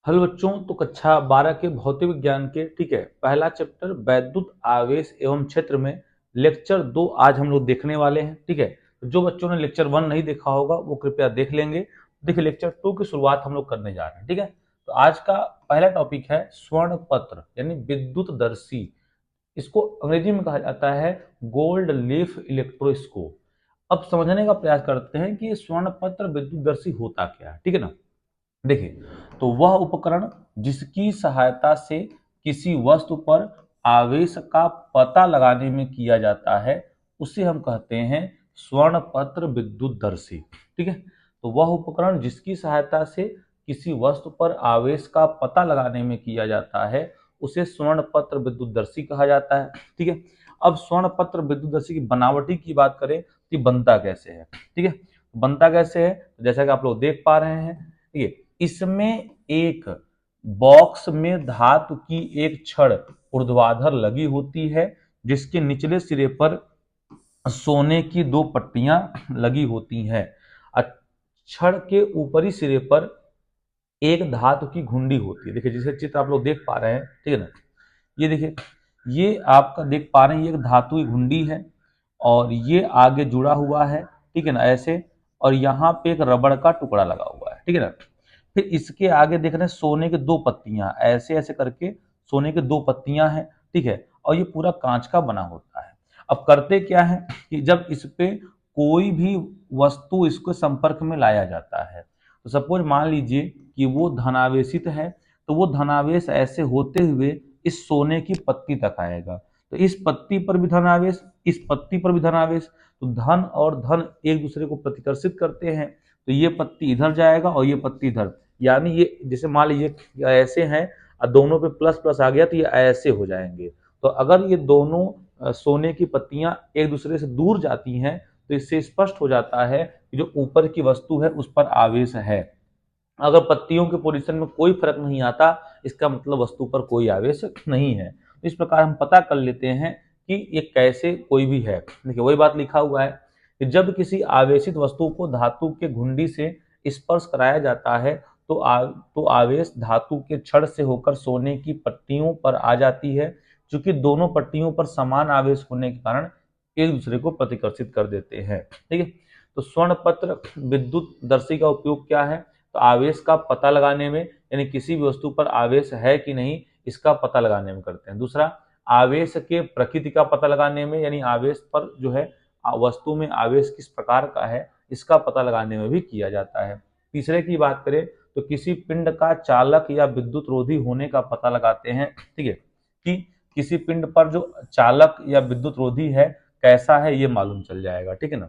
Hello बच्चों, तो कक्षा 12 के भौतिक विज्ञान के पहला चैप्टर वैद्युत आवेश एवं क्षेत्र में लेक्चर 2 आज हम लोग देखने वाले हैं। तो जो बच्चों ने लेक्चर 1 नहीं देखा होगा वो कृपया देख लेंगे। देखिए, लेक्चर 2 की शुरुआत हम लोग करने जा रहे हैं। तो आज का पहला टॉपिक है स्वर्ण पत्र यानी विद्युत दर्शी। इसको अंग्रेजी में कहा जाता है गोल्ड लीफ इलेक्ट्रोस्कोप। अब समझने का प्रयास करते हैं कि ये स्वर्ण पत्र विद्युत दर्शी होता क्या है। ठीक है ना। देखिए, तो वह उपकरण जिसकी सहायता से किसी वस्तु पर आवेश का पता लगाने में किया जाता है उसे हम कहते हैं स्वर्ण पत्र विद्युत दर्शी। ठीक है। तो वह उपकरण जिसकी सहायता से किसी वस्तु पर आवेश का पता लगाने में किया जाता है उसे स्वर्ण पत्र विद्युत दर्शी कहा जाता है। ठीक है। अब स्वर्ण पत्र विद्युत दर्शी की बनावटी की बात करें तो बनता कैसे है। ठीक है। बनता कैसे है, जैसा कि आप लोग देख पा रहे हैं। ठीक है। इसमें एक बॉक्स में धातु की एक छड़ ऊर्ध्वाधर लगी होती है जिसके निचले सिरे पर सोने की दो पट्टियां लगी होती हैं। छड़ के ऊपरी सिरे पर एक धातु की घुंडी होती है। देखिए, जिसे चित्र आप लोग देख पा रहे हैं। ठीक है ना। ये देखिए, ये आपका देख पा रहे हैं, ये एक धातु की घुंडी है और ये आगे जुड़ा हुआ है। ठीक है ना, ऐसे। और यहाँ पे एक रबड़ का टुकड़ा लगा हुआ है। ठीक है ना। फिर इसके आगे देख रहे हैं सोने के दो पत्तियां, ऐसे ऐसे करके सोने के दो पत्तियां हैं। ठीक है। और ये पूरा कांच का बना होता है। अब करते क्या है कि जब इस पे कोई भी वस्तु इसको संपर्क में लाया जाता है, तो सपोज मान लीजिए कि वो धनावेशित है, तो वो धनावेश ऐसे होते हुए इस सोने की पत्ती तक आएगा। तो इस पत्ती पर भी धनावेश, इस पत्ती पर भी धनावेश, तो धन और धन एक दूसरे को प्रतिकर्षित करते हैं। तो ये पत्ती इधर जाएगा और ये पत्ती इधर, यानी ये जैसे मान लीजिए ऐसे हैं और दोनों पे प्लस प्लस आ गया तो ये ऐसे हो जाएंगे। तो अगर ये दोनों सोने की पत्तियां एक दूसरे से दूर जाती हैं तो इससे स्पष्ट हो जाता है कि जो ऊपर की वस्तु है उस पर आवेश है। अगर पत्तियों के पोजीशन में कोई फर्क नहीं आता, इसका मतलब वस्तु पर कोई आवेश नहीं है। तो इस प्रकार हम पता कर लेते हैं कि ये कैसे कोई भी है। देखिए, वही बात लिखा हुआ है कि जब किसी आवेशित वस्तु को धातु के घुंडी से स्पर्श कराया जाता है तो आवेश धातु के छड़ से होकर सोने की पट्टियों पर आ जाती है। चूंकि दोनों पट्टियों पर समान आवेश होने के कारण एक दूसरे को प्रतिकर्षित कर देते हैं। ठीक है। तो स्वर्ण पत्र विद्युत दर्शी का उपयोग क्या है, तो आवेश का पता लगाने में, यानी किसी भी वस्तु पर आवेश है कि नहीं इसका पता लगाने में करते हैं। दूसरा, आवेश के प्रकृति का पता लगाने में, यानी आवेश पर जो है वस्तु में आवेश किस प्रकार का है इसका पता लगाने में भी किया जाता है। तीसरे की बात करें तो किसी पिंड का चालक या विद्युत रोधी होने का पता लगाते हैं। ठीक है, कि किसी पिंड पर जो चालक या विद्युत रोधी है कैसा है ये मालूम चल जाएगा। ठीक है ना।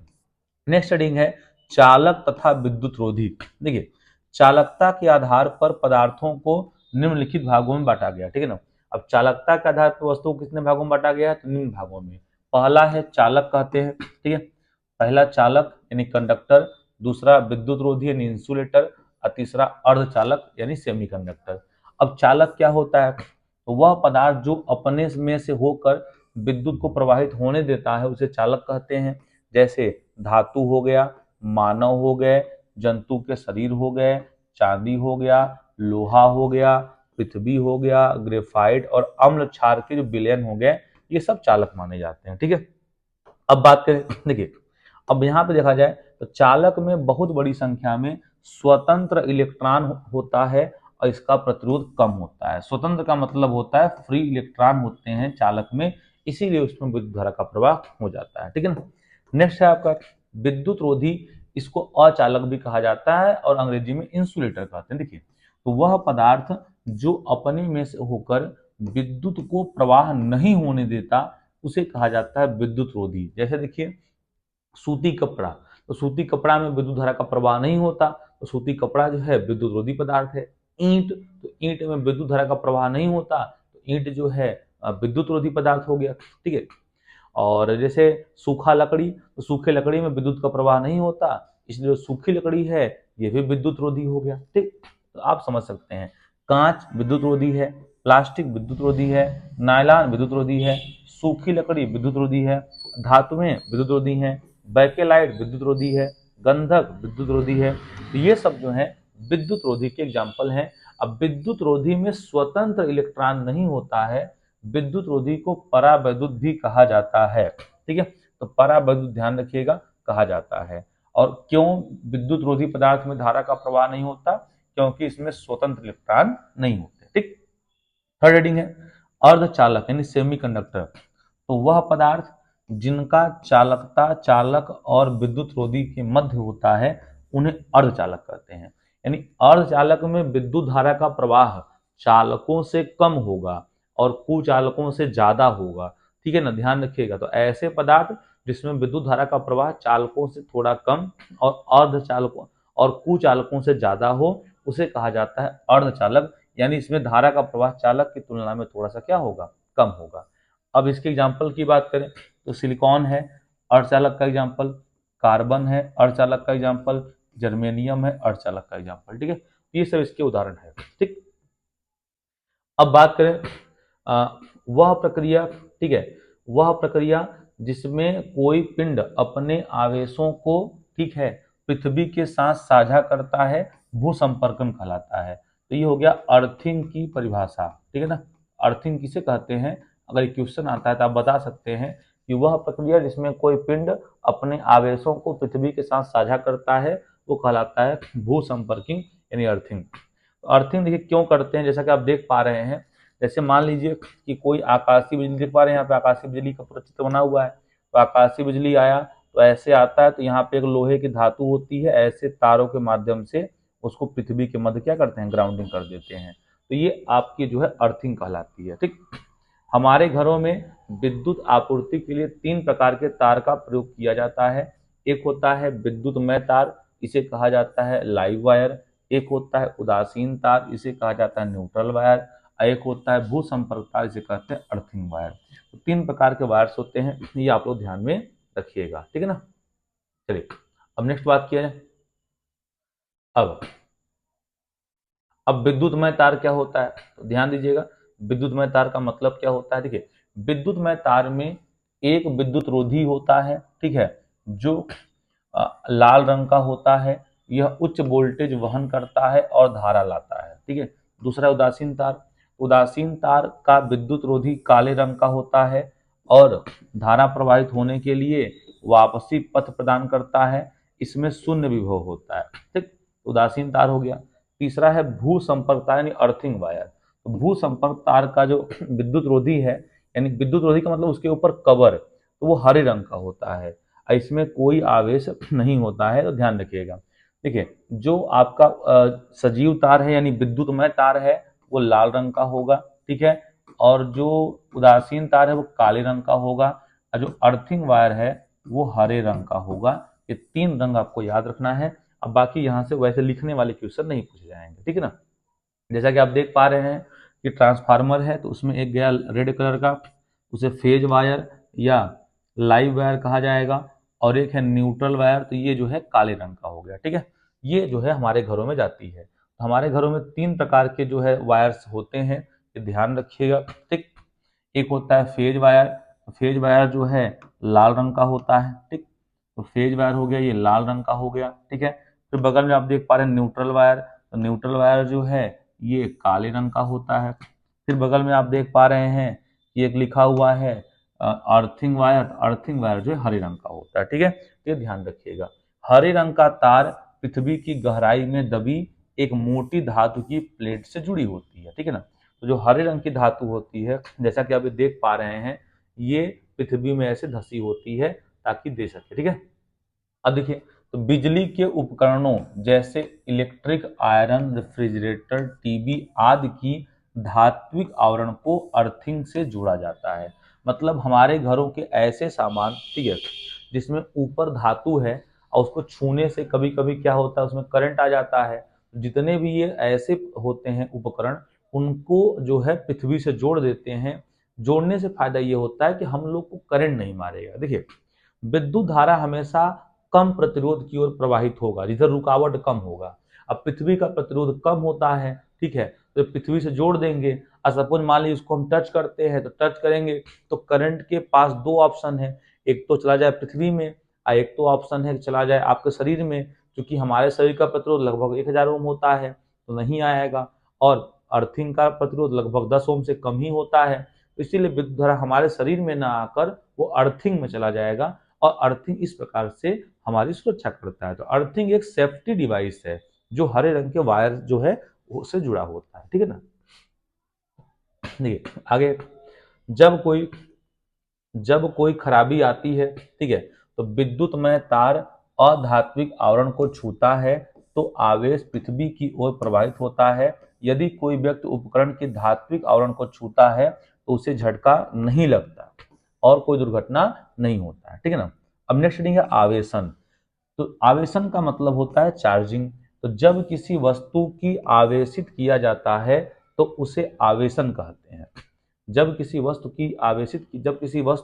नेक्स्ट हेडिंग है चालक तथा विद्युत रोधी। देखिए, चालकता के आधार पर पदार्थों को निम्नलिखित भागों में बांटा गया। ठीक है ना। अब चालकता के आधार पर वस्तुओं को कितने भागों में बांटा गया है, तो निम्न भागों में। पहला है चालक कहते हैं। ठीक है, पहला चालक यानी कंडक्टर, दूसरा विद्युत रोधी यानी इंसुलेटर और तीसरा अर्धचालक यानी सेमीकंडक्टर। अब चालक क्या होता है, तो वह पदार्थ जो अपने में से होकर विद्युत को प्रवाहित होने देता है उसे चालक कहते हैं। जैसे धातु हो गया, मानव हो गए, जंतु के शरीर हो गए, चांदी हो गया, लोहा हो गया, पृथ्वी हो गया, ग्रेफाइट और अम्ल क्षार के जो विलयन हो गए, ये सब चालक माने जाते हैं। ठीक है। अब बात करें, देखिए, अब यहाँ पे देखा जाए तो चालक में बहुत बड़ी संख्या में स्वतंत्र इलेक्ट्रॉन होता है और इसका प्रतिरोध कम होता है। स्वतंत्र का मतलब होता है फ्री इलेक्ट्रॉन होते हैं चालक में, इसीलिए उसमें विद्युत धारा का प्रवाह हो जाता है। ठीक है ना। नेक्स्ट है आपका विद्युत रोधी। इसको अचालक भी कहा जाता है और अंग्रेजी में इंसुलेटर कहते हैं। देखिए, तो वह पदार्थ जो अपने में से होकर विद्युत को प्रवाह नहीं होने देता उसे कहा जाता है विद्युत रोधी। जैसे देखिए, सूती कपड़ा, तो सूती कपड़ा में विद्युत धारा का प्रवाह नहीं होता, तो सूती कपड़ा जो है विद्युत रोधी पदार्थ है। ईंट, तो ईंट में विद्युत धारा का प्रवाह नहीं होता, तो ईंट जो है विद्युत रोधी पदार्थ हो गया। ठीक है। और जैसे सूखा लकड़ी, तो सूखे लकड़ी में विद्युत का प्रवाह नहीं होता, इसलिए जो सूखी लकड़ी है ये भी विद्युत रोधी हो गया। ठीक, तो आप समझ सकते हैं कांच विद्युत रोधी है, प्लास्टिक विद्युत रोधी है, नायलॉन विद्युत रोधी है, सूखी लकड़ी विद्युत रोधी है, धातुएं विद्युत रोधी हैं, बैकेलाइट विद्युत रोधी है, गंधक विद्युत रोधी है। तो ये सब जो है विद्युत रोधी के एग्जाम्पल हैं। अब विद्युत रोधी में स्वतंत्र इलेक्ट्रॉन नहीं होता है, विद्युत रोधी को परावैद्युत भी कहा जाता है। ठीक है, तो परावैद्युत ध्यान रखिएगा कहा जाता है। और क्यों विद्युत रोधी पदार्थ में धारा का प्रवाह नहीं होता? क्योंकि इसमें स्वतंत्र इलेक्ट्रॉन नहीं होते। ठीक, थर्ड हेडिंग है अर्धचालक यानी सेमीकंडक्टर। तो वह पदार्थ जिनका चालकता चालक और विद्युत रोधी के मध्य होता है उन्हें अर्धचालक कहते हैं। यानी अर्धचालक में विद्युत धारा का प्रवाह चालकों से कम होगा और कुचालकों से ज्यादा होगा। ठीक है ना, ध्यान रखिएगा। तो ऐसे पदार्थ जिसमें विद्युत धारा का प्रवाह चालकों से थोड़ा कम और अर्धचालकों और कुचालकों से ज्यादा हो उसे कहा जाता है अर्धचालक। यानी इसमें धारा का प्रवाह चालक की तुलना में थोड़ा सा क्या होगा, कम होगा। अब इसके एग्जाम्पल की बात करें तो सिलिकॉन है अर्धचालक का एग्जाम्पल, कार्बन है अर्धचालक का एग्जाम्पल, जर्मेनियम है अर्धचालक का एग्जाम्पल। ठीक है, ये सब इसके उदाहरण है। ठीक, अब बात करें वह प्रक्रिया, ठीक है, वह प्रक्रिया जिसमें कोई पिंड अपने आवेशों को, ठीक है, पृथ्वी के साथ साझा करता है भूसंपर्कन कहलाता है। तो ये हो गया अर्थिंग की परिभाषा। ठीक है ना, अर्थिंग किसे कहते हैं? अगर क्वेश्चन आता है तो आप बता सकते हैं कि वह प्रक्रिया जिसमें कोई पिंड अपने आवेशों को पृथ्वी के साथ साझा करता है वो कहलाता है भूसंपर्किंग यानी अर्थिंग। अर्थिंग देखिए क्यों करते हैं, जैसा कि आप देख पा रहे हैं, जैसे मान लीजिए कि कोई आकाशीय बिजली, देख पा रहे हैं यहाँ पे आकाशीय बिजली का पूरा चित्र बना हुआ है। तो आकाशीय बिजली आया तो ऐसे आता है, तो यहाँ पे एक लोहे की धातु होती है, ऐसे तारों के माध्यम से उसको पृथ्वी के मध्य क्या करते हैं, ग्राउंडिंग कर देते हैं। तो ये आपकी जो है अर्थिंग कहलाती है। ठीक, हमारे घरों में विद्युत आपूर्ति के लिए 3 प्रकार के तार का प्रयोग किया जाता है। एक होता है विद्युतमय तार, इसे कहा जाता है लाइव वायर। एक होता है उदासीन तार, इसे कहा जाता है न्यूट्रल वायर। एक होता है भूसंपर्क तार, इसे कहते हैं अर्थिंग वायर। तो 3 प्रकार के वायर्स होते हैं, ये आप लोग ध्यान में रखिएगा। ठीक है ना, चलिए अब नेक्स्ट बात किया जाए। अब विद्युतमय तार क्या होता है, तो ध्यान दीजिएगा विद्युतमय तार का मतलब क्या होता है। देखिए विद्युतमय तार में एक विद्युत रोधी होता है, ठीक है, जो लाल रंग का होता है, यह उच्च वोल्टेज वहन करता है और धारा लाता है। ठीक है, दूसरा उदासीन तार, उदासीन तार का विद्युत रोधी काले रंग का होता है और धारा प्रवाहित होने के लिए वापसी पथ प्रदान करता है, इसमें शून्य विभव होता है। ठीक, उदासीन तार हो गया। तीसरा है भू संपर्क तार यानी अर्थिंग वायर। तो भू संपर्क तार का जो विद्युत रोधी है, यानी विद्युत रोधी का मतलब उसके ऊपर कवर, तो वो हरे रंग का होता है, इसमें कोई आवेश नहीं होता है। तो ध्यान रखिएगा। देखिए जो आपका सजीव तार है यानी विद्युतमय तार है वो लाल रंग का होगा, ठीक है, और जो उदासीन तार है वो काले रंग का होगा, और जो अर्थिंग वायर है वो हरे रंग का होगा। ये 3 रंग आपको याद रखना है। अब बाकी यहाँ से वैसे लिखने वाले क्वेश्चन नहीं पूछे जाएंगे। ठीक है ना, जैसा कि आप देख पा रहे हैं कि ट्रांसफार्मर है तो उसमें एक गया रेड कलर का, उसे फेज वायर या लाइव वायर कहा जाएगा, और एक है न्यूट्रल वायर, तो ये जो है काले रंग का हो गया। ठीक है, ये जो है हमारे घरों में जाती है। तो हमारे घरों में 3 प्रकार के जो है वायर्स होते हैं, ये ध्यान रखिएगा। ठीक, एक होता है फेज वायर, फेज वायर जो है लाल रंग का होता है। ठीक, तो फेज वायर हो गया, ये लाल रंग का हो गया। ठीक है, फिर बगल में आप देख पा रहे हैं न्यूट्रल वायर, तो न्यूट्रल वायर जो है ये काले रंग का होता है। फिर बगल में आप देख पा रहे हैं कि एक लिखा हुआ है अर्थिंग वायर, अर्थिंग वायर जो है हरे रंग का होता है। ठीक है, ये ध्यान रखिएगा। हरे रंग का तार पृथ्वी की गहराई में दबी एक मोटी धातु की प्लेट से जुड़ी होती है। ठीक है ना, तो जो हरे रंग की धातु होती है, जैसा कि आप देख पा रहे हैं, ये पृथ्वी में ऐसे धसी होती है ताकि दे सके। ठीक है, अब देखिए तो बिजली के उपकरणों जैसे इलेक्ट्रिक आयरन, रेफ्रिजरेटर, टीवी आदि की धात्विक आवरण को अर्थिंग से जोड़ा जाता है। मतलब हमारे घरों के ऐसे सामान, ठीक है, जिसमें ऊपर धातु है और उसको छूने से कभी कभी क्या होता है, उसमें करंट आ जाता है। जितने भी ये ऐसे होते हैं उपकरण, उनको जो है पृथ्वी से जोड़ देते हैं। जोड़ने से फायदा ये होता है कि हम लोग को करंट नहीं मारेगा। देखिए विद्युत धारा हमेशा कम प्रतिरोध की ओर प्रवाहित होगा, जिधर रुकावट कम होगा। अब पृथ्वी का प्रतिरोध कम होता है, ठीक है, तो पृथ्वी से जोड़ देंगे। और सपोज मान लीजिए इसको हम टच करते हैं, तो टच करेंगे तो करंट के पास 2 ऑप्शन है, एक तो चला जाए पृथ्वी में और एक तो ऑप्शन है चला जाए आपके शरीर में। क्योंकि हमारे शरीर का प्रतिरोध लगभग 1000 ओम होता है, तो नहीं आएगा। और अर्थिंग का प्रतिरोध लगभग 10 ओम से कम ही होता है, इसीलिए विद्युत धारा हमारे शरीर में ना आकर वो अर्थिंग में चला जाएगा और अर्थिंग इस प्रकार से हमारी सुरक्षा करता है। तो अर्थिंग एक सेफ्टी डिवाइस है जो हरे रंग के वायर जो है उससे जुड़ा होता है, ठीक है ना। देखिए आगे, जब कोई खराबी आती है, ठीक है, तो विद्युतमय तार अधात्विक आवरण को छूता है तो आवेश पृथ्वी की ओर प्रवाहित होता है। यदि कोई व्यक्ति उपकरण के धात्विक आवरण को छूता है तो उसे झटका नहीं लगता और कोई दुर्घटना नहीं होता है, ठीक है ना। अब नेक्स्ट हेडिंग है आवेशन। तो आवेशन का मतलब होता है चार्जिंग। तो जब किसी वस्तु की आवेशित किया जाता है तो उसे आवेशन कहते हैं। जब किसी वस्तु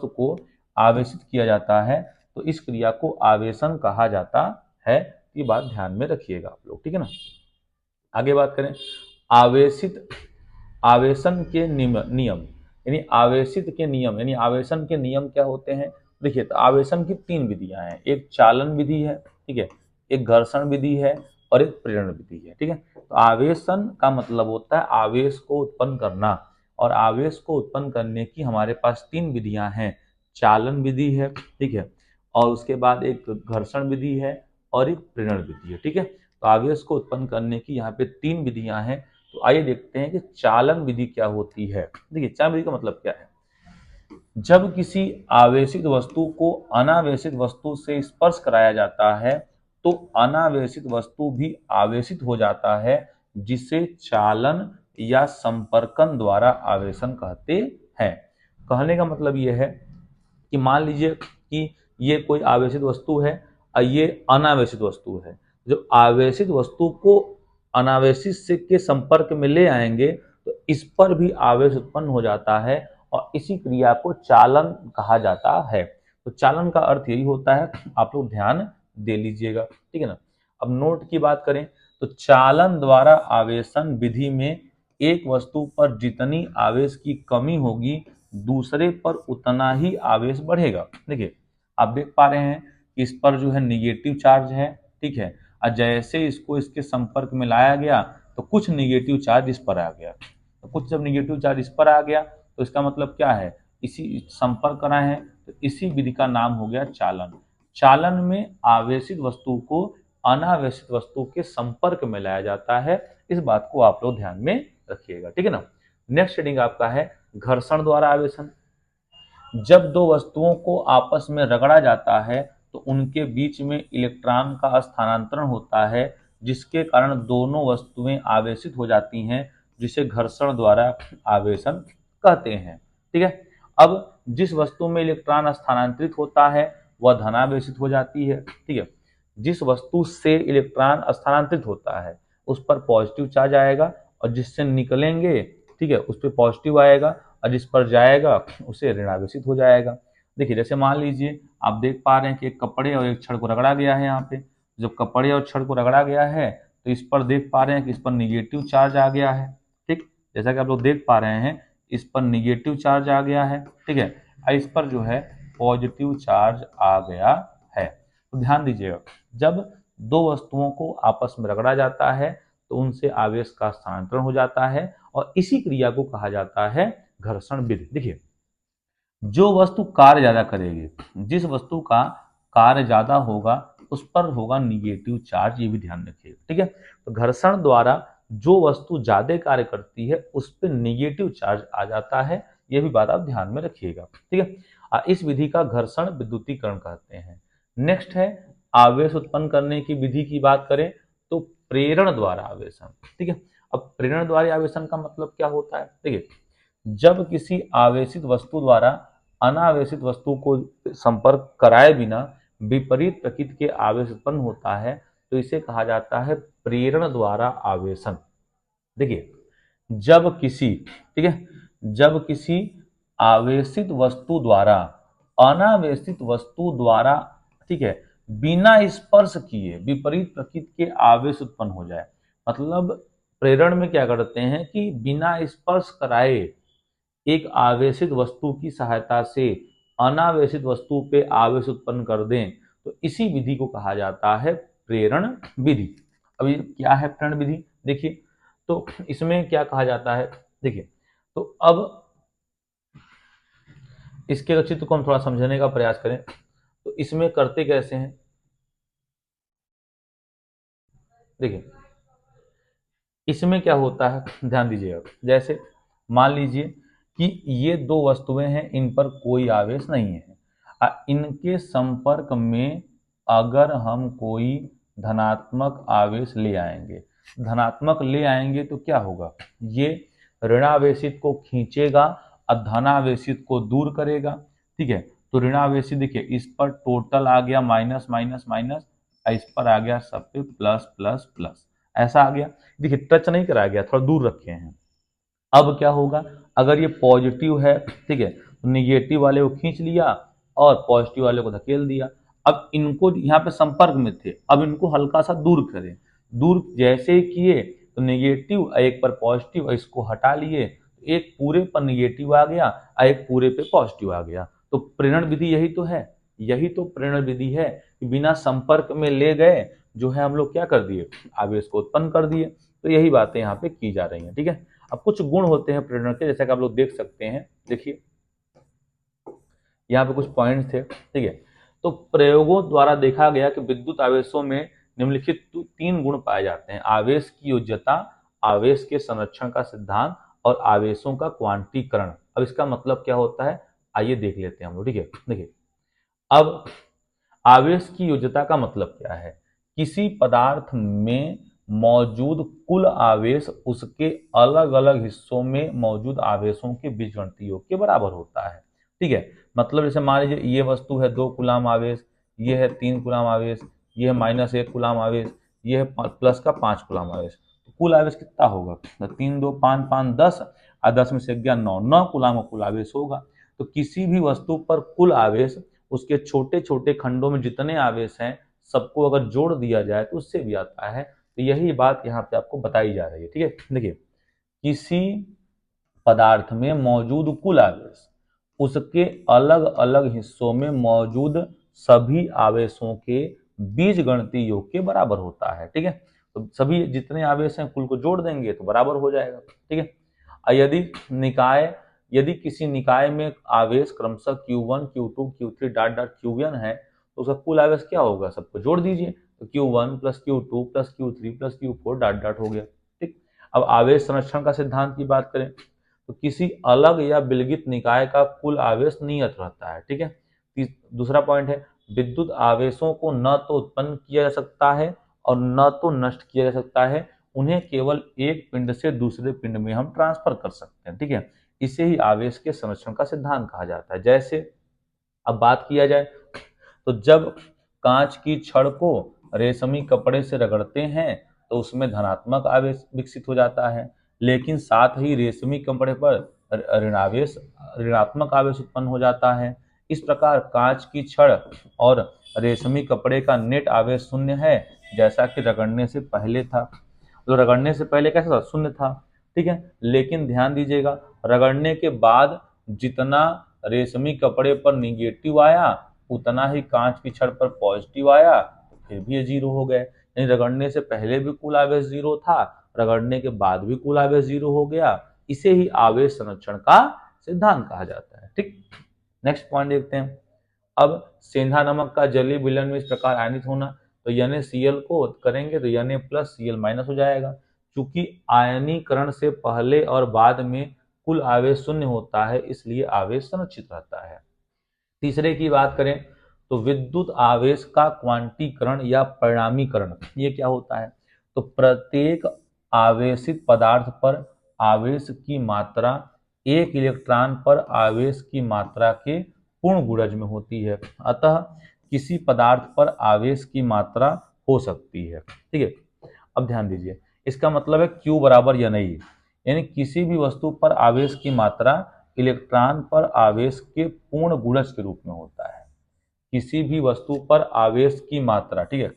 को आवेशित किया जाता है तो इस क्रिया को आवेशन कहा जाता है। ये बात ध्यान में रखिएगा आप लोग, ठीक है ना। आगे बात करें आवेशित आवेशन के नियम यानी आवेशित के नियम यानी आवेशन के नियम क्या होते हैं। देखिए, तो आवेशन की 3 विधियां हैं, एक चालन विधि है, ठीक है, एक घर्षण विधि है और एक प्रेरण विधि है, ठीक है। तो आवेशन का मतलब होता है आवेश को उत्पन्न करना, और आवेश को उत्पन्न करने की हमारे पास 3 विधियां हैं। चालन विधि है, ठीक है, और उसके बाद एक घर्षण विधि है और एक प्रेरण विधि है, ठीक है। तो आवेश को उत्पन्न करने की यहाँ पे 3 विधियां हैं। तो आइए देखते हैं कि चालन विधि क्या होती है। देखिए, चालन विधि का मतलब क्या है। जब किसी आवेशित वस्तु को अनावेशित वस्तु से स्पर्श कराया जाता है तो अनावेशित वस्तु भी आवेशित हो जाता है, जिसे चालन या संपर्कन द्वारा आवेशन कहते हैं। कहने का मतलब यह है कि मान लीजिए कि ये कोई आवेशित वस्तु है और ये अनावेशित वस्तु है। जो आवेशित वस्तु को अनावेशित से के संपर्क में ले आएंगे तो इस पर भी आवेश उत्पन्न हो जाता है और इसी क्रिया को चालन कहा जाता है। तो चालन का अर्थ यही होता है, आप लोग ध्यान दे लीजिएगा, ठीक है ना। अब नोट की बात करें तो चालन द्वारा आवेशन विधि में एक वस्तु पर जितनी आवेश की कमी होगी दूसरे पर उतना ही आवेश बढ़ेगा। देखिए, आप देख पा रहे हैं कि इस पर जो है निगेटिव चार्ज है, ठीक है, और जैसे इसको इसके संपर्क में लाया गया तो कुछ निगेटिव चार्ज इस पर आ गया। तो कुछ जब निगेटिव चार्ज इस पर आ गया तो इसका मतलब क्या है, इसी संपर्क करा है, तो इसी विधि का नाम हो गया चालन। चालन में आवेशित वस्तु को अनावेशित वस्तु के संपर्क में लाया जाता है। इस बात को आप लोग ध्यान में रखिएगा, ठीक है ना। नेक्स्ट हेडिंग आपका है घर्षण द्वारा आवेशन। जब दो वस्तुओं को आपस में रगड़ा जाता है तो उनके बीच में इलेक्ट्रॉन का स्थानांतरण होता है, जिसके कारण दोनों वस्तुएं आवेशित हो जाती हैं, जिसे घर्षण द्वारा आवेशन कहते हैं, ठीक है। अब जिस वस्तु में इलेक्ट्रॉन स्थानांतरित होता है वह धनावेशित हो जाती है, ठीक है। जिस वस्तु से इलेक्ट्रॉन स्थानांतरित होता है उस पर पॉजिटिव चार्ज आएगा और जिससे निकलेंगे, ठीक है, उस पर पॉजिटिव आएगा और जिस पर जाएगा उसे ऋणावेशित हो जाएगा। देखिए, जैसे मान लीजिए आप देख पा रहे हैं कि एक कपड़े और एक छड़ को रगड़ा गया है। यहाँ पे जब कपड़े और छड़ को रगड़ा गया है तो इस पर देख पा रहे हैं कि इस पर निगेटिव चार्ज आ गया है, ठीक। जैसा कि आप लोग देख पा रहे हैं इस पर निगेटिव चार्ज आ गया है, ठीक है, और इस पर जो है पॉजिटिव चार्ज आ गया है। तो ध्यान दीजिएगा, जब दो वस्तुओं को आपस में रगड़ा जाता है तो उनसे आवेश का स्थानांतरण हो जाता है और इसी क्रिया को कहा जाता है घर्षण विधि। देखिए, जो वस्तु कार्य ज्यादा करेगी, जिस वस्तु का कार्य ज्यादा होगा उस पर होगा निगेटिव चार्ज, ये भी ध्यान रखिएगा, ठीक है। तो घर्षण द्वारा जो वस्तु ज्यादा कार्य करती है उस पर निगेटिव चार्ज आ जाता है, ये भी बात आप ध्यान में रखिएगा, ठीक है। इस विधि का घर्षण विद्युतीकरण कहते हैं। नेक्स्ट है आवेश उत्पन्न करने की विधि की बात करें तो प्रेरण द्वारा आवेशन, ठीक है। अब प्रेरण द्वारा आवेशन का मतलब क्या होता है। देखिए, जब किसी आवेशित वस्तु द्वारा अनावेशित वस्तु को संपर्क कराए बिना विपरीत प्रकृति के आवेश उत्पन्न होता है तो इसे कहा जाता है प्रेरण द्वारा आवेशन। देखिए, ठीक है, जब किसी आवेशित वस्तु द्वारा अनावेशित वस्तु द्वारा, ठीक है, बिना स्पर्श किए विपरीत प्रकृति के आवेश उत्पन्न हो जाए, मतलब प्रेरण में क्या करते हैं कि बिना स्पर्श कराए एक आवेशित वस्तु की सहायता से अनावेशित वस्तु पे आवेश उत्पन्न कर दें तो इसी विधि को कहा जाता है प्रेरण विधि। अब ये क्या है प्रेरण विधि। देखिए, तो इसमें क्या कहा जाता है, देखिए, तो अब इसके औचित्य को हम थोड़ा समझने का प्रयास करें। तो इसमें करते कैसे हैं, देखिए इसमें क्या होता है, ध्यान दीजिएगा। जैसे मान लीजिए कि ये दो वस्तुएं हैं, इन पर कोई आवेश नहीं है। इनके संपर्क में अगर हम कोई धनात्मक आवेश ले आएंगे, धनात्मक ले आएंगे तो क्या होगा, ये ऋणावेशित को खींचेगा और धनावेशित को दूर करेगा। ठीक है, तो ऋणावेशित देखिए, इस पर टोटल आ गया माइनस माइनस माइनस, इस पर आ गया सब पे प्लस प्लस प्लस, ऐसा आ गया। देखिए टच नहीं कराया गया, थोड़ा दूर रखे हैं। अब क्या होगा, अगर ये पॉजिटिव है, ठीक है, तो निगेटिव वाले को खींच लिया और पॉजिटिव वाले को धकेल दिया। अब इनको यहाँ पे संपर्क में थे, अब इनको हल्का सा दूर करें। दूर जैसे ही किए तो निगेटिव एक पर पॉजिटिव, इसको हटा लिए, एक पूरे पर निगेटिव आ गया, एक पूरे पे पॉजिटिव आ गया। तो प्रेरण विधि यही तो है, यही तो प्रेरण विधि है कि बिना संपर्क में ले गए जो है हम लोग क्या कर दिए, आवेश को उत्पन्न कर दिए। तो यही बातें यहाँ पे की जा रही हैं। ठीक है, अब कुछ गुण होते हैं प्रेरण के, जैसा कि आप लोग देख सकते हैं। देखिए यहाँ पे कुछ पॉइंट्स थे। ठीक है, तो प्रयोगों द्वारा देखा गया कि विद्युत आवेशों में निम्नलिखित 3 गुण पाए जाते हैं: आवेश की योज्यता, आवेश के संरक्षण का सिद्धांत और आवेशों का क्वांटीकरण। अब इसका मतलब क्या होता है, आइए देख लेते हैं हम लोग। ठीक है, देखिए अब आवेश की योज्यता का मतलब क्या है, किसी पदार्थ में मौजूद कुल आवेश उसके अलग अलग हिस्सों में मौजूद आवेशों के बीजगणितीय योग के बराबर होता है। ठीक है, मतलब जैसे मान लीजिए ये वस्तु है 2 कूलाम आवेश, ये है 3 कूलाम आवेश, ये है -1 कूलाम आवेश, ये है प्लस का 5 कूलाम आवेश। तो कुल आवेश कितना होगा, 3 2 5 5 10, और 10 में से गया 9, 9 कूलाम का कुल आवेश होगा। तो किसी भी वस्तु पर कुल आवेश उसके छोटे छोटे खंडों में जितने आवेश हैं सबको अगर जोड़ दिया जाए तो उससे भी आता है। तो यही बात यहाँ पे आपको बताई जा रही है। ठीक है, देखिए किसी पदार्थ में मौजूद कुल आवेश उसके अलग अलग हिस्सों में मौजूद सभी आवेशों के बीजगणितीय योग के बराबर होता है। ठीक है, तो सभी जितने आवेश हैं कुल को जोड़ देंगे तो बराबर हो जाएगा। ठीक है, यदि किसी निकाय में आवेश क्रमशः Q1 Q2 Q3 dot dot Qn है तो उसका कुल आवेश क्या होगा, सबको जोड़ दीजिए, तो Q1 plus Q2 plus Q3 plus Q4 dot dot हो गया। ठीक, अब आवेश संरक्षण का सिद्धांत की बात करें तो किसी अलग या विलगित निकाय का कुल आवेश नियत रहता है। ठीक है, दूसरा पॉइंट है विद्युत आवेशों को न तो उत्पन्न किया जा सकता है और न तो नष्ट किया जा सकता है, उन्हें केवल एक पिंड से दूसरे पिंड में हम ट्रांसफर कर सकते हैं। ठीक है, इसे ही आवेश के संरक्षण का सिद्धांत कहा जाता है। जैसे अब बात किया जाए तो जब कांच की छड़ को रेशमी कपड़े से रगड़ते हैं तो उसमें धनात्मक आवेश विकसित हो जाता है, लेकिन साथ ही रेशमी कपड़े पर ऋणात्मक आवेश उत्पन्न हो जाता है। इस प्रकार कांच की छड़ और रेशमी कपड़े का नेट आवेश शून्य है, जैसा कि रगड़ने से पहले था। तो रगड़ने से पहले कैसा था, शून्य था। ठीक है, लेकिन ध्यान दीजिएगा रगड़ने के बाद जितना रेशमी कपड़े पर निगेटिव आया उतना ही कांच की छड़ पर पॉजिटिव आया, तो फिर भी ये जीरो हो गए। यानी रगड़ने से पहले भी कुल आवेश जीरो था, रगड़ने के बाद भी कुल आवेश जीरो हो गया। इसे ही आवेश संरक्षण का सिद्धांत कहा जाता है। ठीक, नेक्स्ट पॉइंट देखते हैं। अब सेंधा नमक का जलीय विलयन में इस प्रकार आयनित होना, तो Na को करेंगे तो Na प्लस Cl माइनस हो जाएगा। चूंकि आयनीकरण से पहले और बाद में कुल आवेश शून्य होता है इसलिए आवेश संरक्षित रहता है। तीसरे की बात करें तो विद्युत आवेश का क्वांटीकरण या परिणामीकरण, ये क्या होता है, तो प्रत्येक आवेशित पदार्थ पर आवेश की मात्रा एक इलेक्ट्रॉन पर आवेश की मात्रा के पूर्ण गुणज में होती है। अतः किसी पदार्थ पर आवेश की मात्रा हो सकती है। ठीक है, अब ध्यान दीजिए इसका मतलब है Q बराबर या नहीं, यानी किसी भी वस्तु पर आवेश की मात्रा इलेक्ट्रॉन पर आवेश के पूर्ण गुणज के रूप में होता है। किसी भी वस्तु पर आवेश की मात्रा, ठीक है,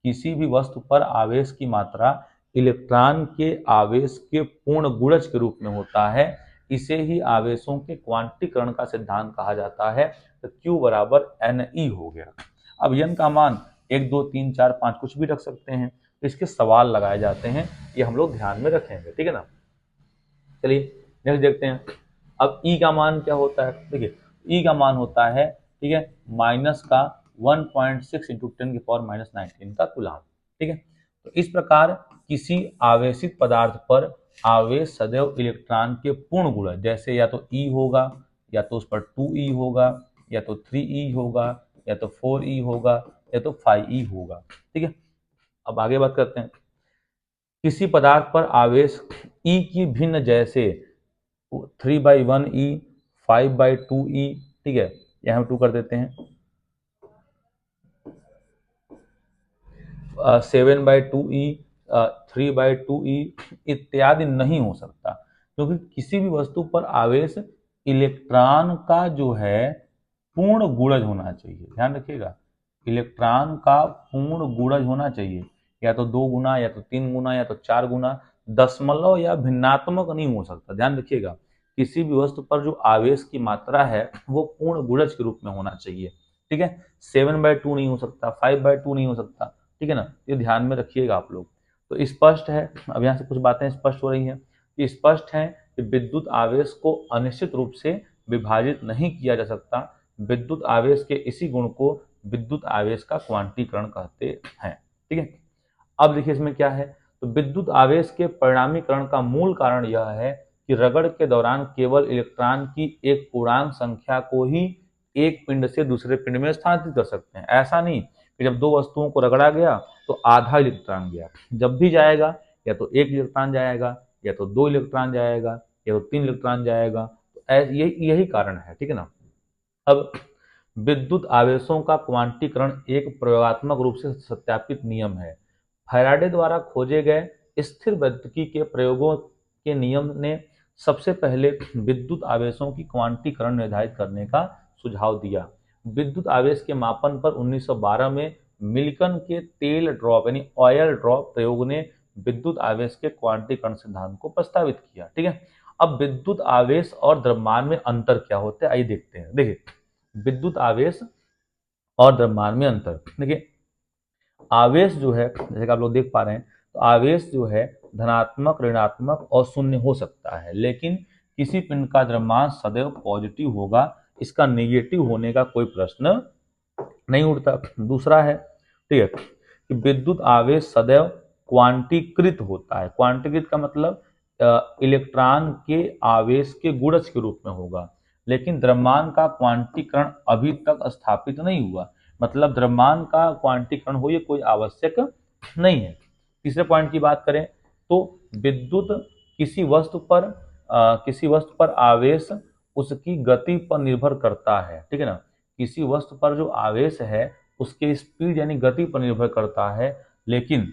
किसी भी वस्तु पर आवेश की मात्रा इलेक्ट्रॉन के आवेश के पूर्ण गुणज के रूप में होता है। इसे ही आवेशों के क्वांटीकरण का सिद्धांत कहा जाता है। तो Q बराबर Ne हो गया। अब n का मान 1 2 3 4 5 कुछ भी रख सकते हैं। इसके सवाल लगाए जाते हैं, ये हम लोग ध्यान में रखेंगे, ठीक है ना। चलिए नेक्स्ट देखते हैं। अब ई का मान क्या होता है, देखिए ई का मान होता है, ठीक है, माइनस का 1.6 इंटू 10⁻⁹ का कूलाम, ठीक है। तो इस प्रकार किसी आवेशित पदार्थ पर आवेश सदैव इलेक्ट्रॉन के पूर्ण गुणज, जैसे या तो ई होगा, या तो उस पर 2e होगा, या तो 3e होगा, या तो 4e होगा, या तो 5e होगा, ठीक है। अब आगे बात करते हैं। किसी पदार्थ पर आवेश ई की भिन्न, जैसे 3/1e, 5/2e, ठीक है, यहां हम 2 कर देते हैं, 7/2e, 3/2e इत्यादि नहीं हो सकता, क्योंकि किसी भी वस्तु पर आवेश इलेक्ट्रॉन का जो है पूर्ण गुणज होना चाहिए, ध्यान रखिएगा, इलेक्ट्रॉन का पूर्ण गुणज होना चाहिए, या तो 2 गुना, या तो 3 गुना, या तो 4 गुना, दशमलव या भिन्नात्मक नहीं हो सकता, ध्यान रखिएगा। किसी भी वस्तु पर जो आवेश की मात्रा है वो पूर्ण गुणज के रूप में होना चाहिए, ठीक है। 7/2 नहीं हो सकता, 5/2 नहीं हो सकता, ठीक है ना, ये ध्यान में रखिएगा आप लोग। तो स्पष्ट है, अब यहाँ से कुछ बातें स्पष्ट हो रही हैं कि स्पष्ट है कि विद्युत आवेश को अनिश्चित रूप से विभाजित नहीं किया जा सकता। विद्युत आवेश के इसी गुण को विद्युत आवेश का क्वांटीकरण कहते हैं, ठीक है। अब देखिए इसमें क्या है, तो विद्युत आवेश के परिणामीकरण का मूल कारण यह है कि रगड़ के दौरान केवल इलेक्ट्रॉन की एक पूर्णांक संख्या को ही एक पिंड से दूसरे पिंड में स्थानांतरित कर सकते हैं। ऐसा नहीं कि जब 2 वस्तुओं को रगड़ा गया तो आधा इलेक्ट्रॉन गया, जब भी जाएगा या तो 1 इलेक्ट्रॉन जाएगा, या तो 2 इलेक्ट्रॉन जाएगा, या तो 3 इलेक्ट्रॉन जाएगा, तो यही कारण है, ठीक है ना। अब विद्युत आवेशों का क्वांटीकरण एक प्रयोगात्मक रूप से सत्यापित नियम है। फैराडे द्वारा खोजे गए स्थिर वैद्युतिकी के प्रयोगों के नियम ने सबसे पहले विद्युत आवेशों की क्वांटीकरण निर्धारित करने का सुझाव दिया। विद्युत आवेश के मापन पर 1912 में मिल्कन के तेल ड्रॉप यानी ऑयल ड्रॉप प्रयोग ने विद्युत आवेश के क्वांटीकरण सिद्धांत को प्रस्तावित किया, ठीक है। अब विद्युत आवेश और द्रव्यमान में अंतर क्या होता है, आइए देखते हैं। देखिए विद्युत आवेश और द्रव्यमान में अंतर, देखिए आवेश जो है, जैसे कि आप लोग देख पा रहे हैं, तो आवेश जो है धनात्मक, ऋणात्मक और शून्य हो सकता है, लेकिन किसी पिंड का द्रव्यमान सदैव पॉजिटिव होगा, इसका नेगेटिव होने का कोई प्रश्न नहीं उठता। दूसरा है, ठीक है, कि विद्युत आवेश सदैव क्वांटीकृत होता है। क्वांटीकृत का मतलब इलेक्ट्रॉन के आवेश के गुणज के रूप में होगा, लेकिन द्रव्यमान का क्वांटीकरण अभी तक स्थापित नहीं हुआ, मतलब द्रव्यमान का क्वांटीकरण हो ये कोई आवश्यक नहीं है। तीसरे पॉइंट की बात करें तो विद्युत किसी वस्तु पर आवेश उसकी गति पर निर्भर करता है, ठीक है ना। किसी वस्तु पर जो आवेश है उसके स्पीड यानी गति पर निर्भर करता है, लेकिन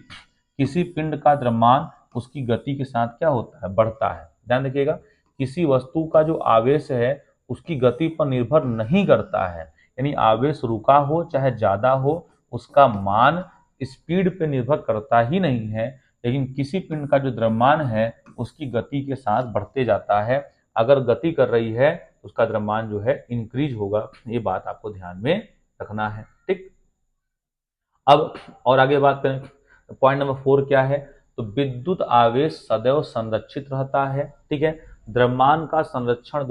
किसी पिंड का द्रव्यमान उसकी गति के साथ क्या होता है, बढ़ता है। ध्यान रखिएगा, किसी वस्तु का जो आवेश है उसकी गति पर निर्भर नहीं करता है, यानी आवेश रुका हो चाहे ज्यादा हो उसका मान स्पीड पे निर्भर करता ही नहीं है, लेकिन किसी पिंड का जो द्रव्यमान है उसकी गति के साथ बढ़ते जाता है। अगर गति कर रही है तो उसका द्रव्यमान जो है इंक्रीज होगा, ये बात आपको ध्यान में रखना है, ठीक। अब और आगे बात करें, पॉइंट नंबर 4 क्या है, तो विद्युत आवेश सदैव संरक्षित रहता है, ठीक है। द्रव्यमान का संरक्षण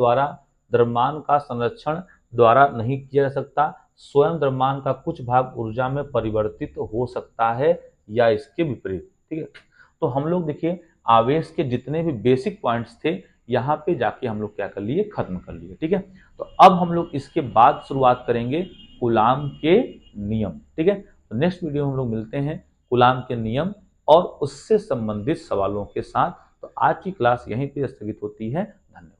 द्वारा नहीं किया जा सकता। स्वयं द्रव्यमान का कुछ भाग ऊर्जा में परिवर्तित हो सकता है या इसके विपरीत, ठीक है। तो हम लोग देखिए आवेश के जितने भी बेसिक पॉइंट्स थे यहाँ पे जाके हम लोग क्या कर लिए, खत्म कर लिए, ठीक है। तो अब हम लोग इसके बाद शुरुआत करेंगे कूलाम के नियम, ठीक है। तो नेक्स्ट वीडियो में हम लोग मिलते हैं कूलाम के नियम और उससे संबंधित सवालों के साथ। तो आज की क्लास यहीं पे स्थगित होती है। धन्यवाद।